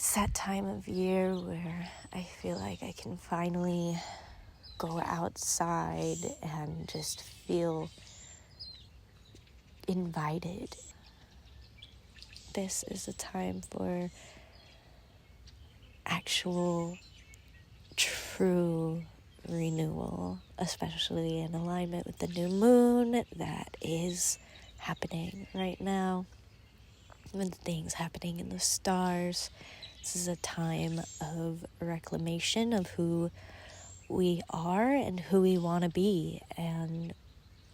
It's that time of year where I feel like I can finally go outside and just feel invited. This is a time for actual, true renewal, especially in alignment with the new moon that is happening right now, with things happening in the stars. This is a time of reclamation of who we are and who we want to be, and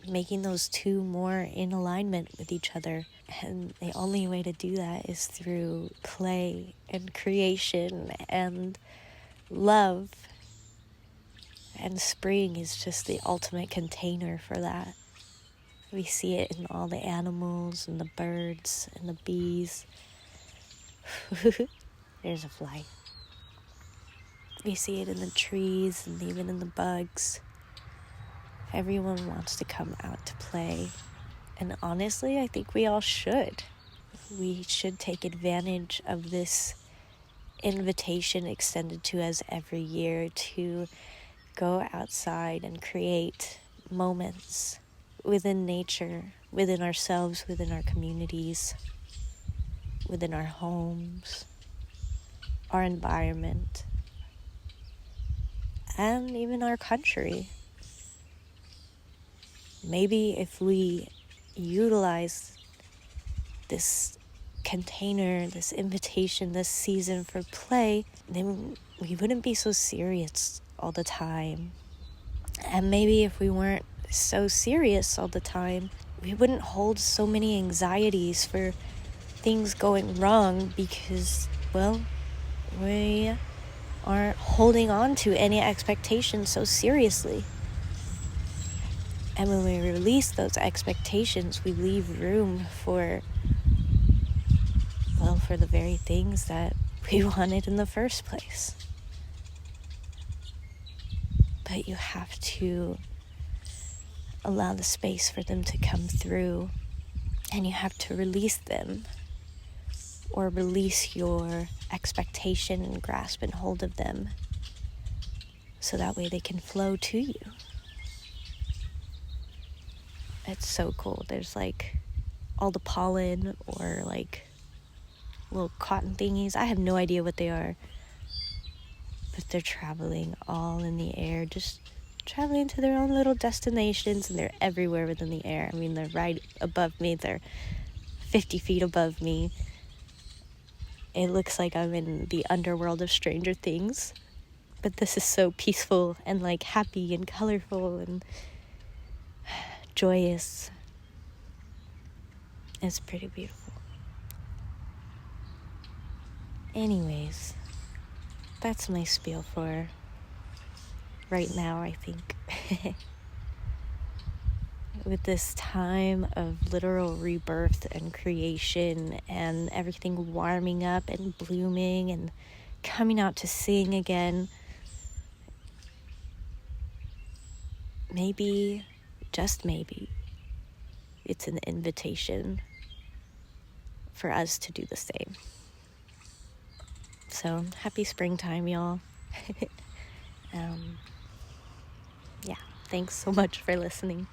making those two more in alignment with each other. And the only way to do that is through play and creation and love. And spring is just the ultimate container for that. We see it in all the animals and the birds and the bees. There's a fly. We see it in the trees and even in the bugs. Everyone wants to come out to play. And honestly, I think we all should. We should take advantage of this invitation extended to us every year to go outside and create moments within nature, within ourselves, within our communities, within our homes, our environment, and even our country. Maybe if we utilize this container, this invitation, this season for play, then we wouldn't be so serious all the time. And maybe if we weren't so serious all the time, we wouldn't hold so many anxieties for things going wrong because, well, we aren't holding on to any expectations so seriously. And when we release those expectations, we leave room for the very things that we wanted in the first place. But you have to allow the space for them to come through, and you have to release them, or release your expectation and grasp and hold of them, so that way they can flow to you. It's so cool. There's like all the pollen or like little cotton thingies. I have no idea what they are, but they're traveling all in the air, just traveling to their own little destinations, and they're everywhere within the air. I mean, they're right above me. They're 50 feet above me. It looks like I'm in the underworld of Stranger Things, but this is so peaceful and like happy and colorful and joyous. It's pretty beautiful. Anyways, that's my spiel for right now, I think. With this time of literal rebirth and creation and everything warming up and blooming and coming out to sing again, maybe, just maybe, it's an invitation for us to do the same. So, happy springtime, y'all. Yeah, thanks so much for listening.